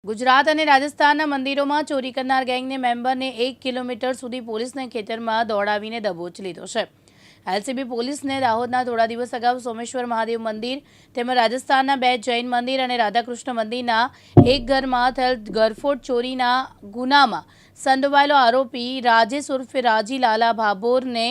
ગુજરાત અને રાજસ્થાનના મંદિરોમાં ચોરી કરનાર ગેંગને મેમ્બરને 1 કિલોમીટર સુધી પોલીસને ખેતરમાં દોડાવીને દબોચી લીધો છે। એલસીબી પોલીસને દાહોદના થોડા દિવસ અગાઉ સોમેશ્વર મહાદેવ મંદિર તેમજ રાજસ્થાનના 2 જૈન મંદિર અને રાધાકૃષ્ણ મંદિરના એક ઘરમાં થયેલ ગરફોડ ચોરીના ગુનામાં સંડોવાયેલો આરોપી રાજેશ ઉર્ફે રાજી લાલા ભાભોરને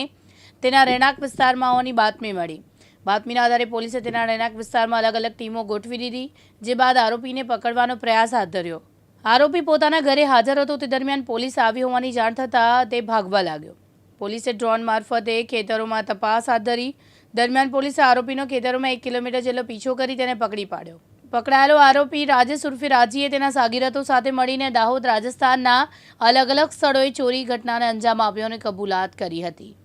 તેના રહેણાંક વિસ્તારમાં હોવાની બાતમી મળી। બાતમીના આધારે પોલીસે તેના રહેણાંક વિસ્તારમાં અલગ અલગ ટીમો ગોઠવી દીધી, જે બાદ આરોપીને પકડવાનો પ્રયાસ હાથ ધર્યો। આરોપી પોતાના ઘરે હાજર હતો તે દરમિયાન પોલીસ આવી હોવાની જાણ થતાં તે ભાગવા લાગ્યો। પોલીસે ડ્રોન મારફતે ખેતરોમાં તપાસ હાથ ધરી। દરમિયાન પોલીસે આરોપીનો ખેતરોમાં 1 કિલોમીટર જેટલો પીછો કરી તેને પકડી પાડ્યો। પકડાયેલો આરોપી રાજેશ ઉર્ફે રાજીએ તેના સાગીરતો સાથે મળીને દાહોદ રાજસ્થાનના અલગ અલગ સ્થળોએ ચોરી ઘટનાને અંજામ આપ્યોની કબૂલાત કરી હતી।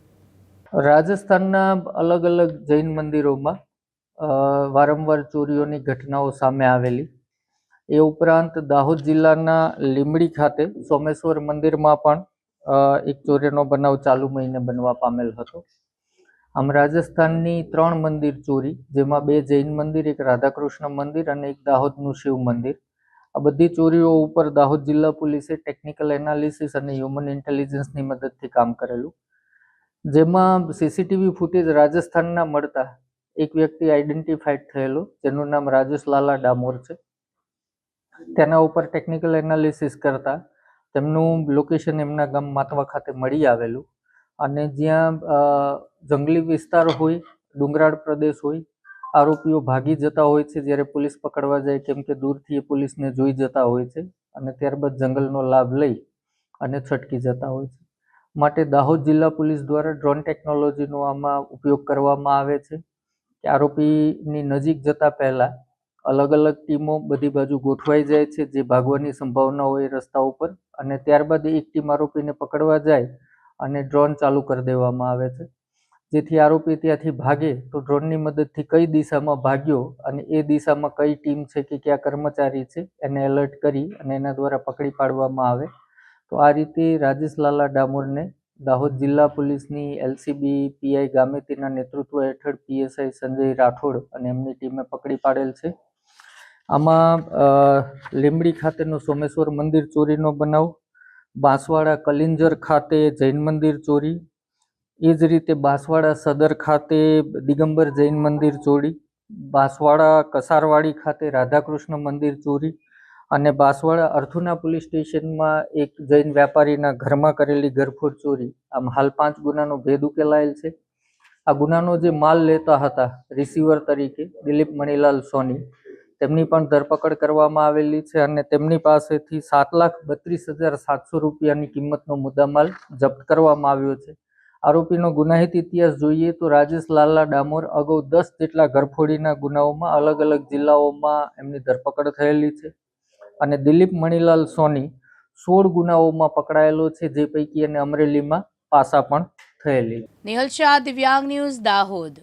રાજસ્થાનના અલગ અલગ જૈન મંદિરોમાં વારંવાર ચોરીઓની ઘટનાઓ સામે આવેલી। એ ઉપરાંત દાહોદ જિલ્લાના લીંબડી ખાતે સોમેશ્વર મંદિરમાં પણ એક ચોરીનો બનાવ ચાલુ મહિને બનવા પામેલ હતો। આમ રાજસ્થાનની 3 મંદિર ચોરી, જેમાં 2 જૈન મંદિર, એક રાધાકૃષ્ણ મંદિર અને એક દાહોદનું શિવ મંદિર, આ બધી ચોરીઓ ઉપર દાહોદ જિલ્લા પોલીસે ટેકનિકલ એનાલિસિસ અને હ્યુમન ઇન્ટેલિજન્સની મદદથી કામ કરેલું, જેમાં સીસીટીવી ફૂટેજ રાજસ્થાનના મળતા એક વ્યક્તિ આઈડેન્ટિફાઈડ થયેલો, જેનું નામ રાજેશ લાલા ડામોર છે। તેના ઉપર ટેકનિકલ એનાલિસિસ કરતા તેમનું લોકેશન એમના ગામ માતવા ખાતે મળી આવેલું, અને જ્યાં જંગલી વિસ્તાર હોય, ડુંગરાળ પ્રદેશ હોય, આરોપીઓ ભાગી જતા હોય છે જ્યારે પોલીસ પકડવા જાય, કેમ કે દૂરથી એ પોલીસને જોઈ જતા હોય છે અને ત્યારબાદ જંગલનો લાભ લઈ અને છટકી જતા હોય છે। માટે દાહોદ જિલ્લા પોલીસ દ્વારા ડ્રોન ટેકનોલોજીનો આમાં ઉપયોગ કરવામાં આવે છે કે આરોપીની નજીક જતા પહેલા અલગ અલગ ટીમો બધી બાજુ ગોઠવાઈ જાય છે, જે ભાગવાની સંભાવના હોય રસ્તા ઉપર, અને ત્યારબાદ એક ટીમ આરોપીને પકડવા જાય અને ડ્રોન ચાલુ કરી દેવામાં આવે છે, જેથી આરોપી ત્યાંથી ભાગે તો ડ્રોનની મદદથી કઈ દિશામાં ભાગ્યો અને એ દિશામાં કઈ ટીમ છે કે કયા કર્મચારી છે એને એલર્ટ કરી અને એના દ્વારા પકડી પાડવામાં આવે। તો આ રીતે રાજેશ લાલા ડામોરને દાહોદ જિલ્લા પોલીસની એલસીબી પીઆઈ ગામેતીના નેતૃત્વ હેઠળ પીએસઆઈ સંજય રાઠોડ અને એમની ટીમે પકડી પાડેલ છે। આમાં લીંબડી ખાતેનો સોમેશ્વર મંદિર ચોરીનો બનાવ, બાંસવાડા કલિંજર ખાતે જૈન મંદિર ચોરી, એ જ રીતે બાંસવાડા સદર ખાતે દિગંબર જૈન મંદિર ચોરી, બાંસવાડા કસારવાડી ખાતે રાધાકૃષ્ણ મંદિર ચોરી, અને બાંસવાડા અર્થુના પોલીસ સ્ટેશનમાં એક જૈન વ્યાપારીના ઘરમાં કરેલી ગરફોડ ચોરી। આમ હાલ 5 ગુનાનો ભેદ ઉકેલાયેલ છે। આ ગુનાનો જે માલ લેતા હતા રિસીવર તરીકે દિલીપ મણીલાલ સોની, તેમની પણ ધરપકડ કરવામાં આવેલી છે અને તેમની પાસેથી 7,32,700 રૂપિયાની કિંમતનો મુદ્દામાલ જપ્ત કરવામાં આવ્યો છે। આરોપીનો ગુનાહિત ઇતિહાસ જોઈએ તો રાજેશ લાલા ડામોર અગાઉ 10 જેટલા ઘરફોડીના ગુનાઓમાં અલગ અલગ જિલ્લાઓમાં એમની ધરપકડ થયેલી છે, અને દિલીપ મણીલાલ સોની 16 ગુનાઓમાં પકડાયેલો છે, જે પૈકી એને અમરેલીમાં પાસા પણ થયેલી। નિહલ શાહ, દિવ્યાંગ ન્યૂઝ, દાહોદ।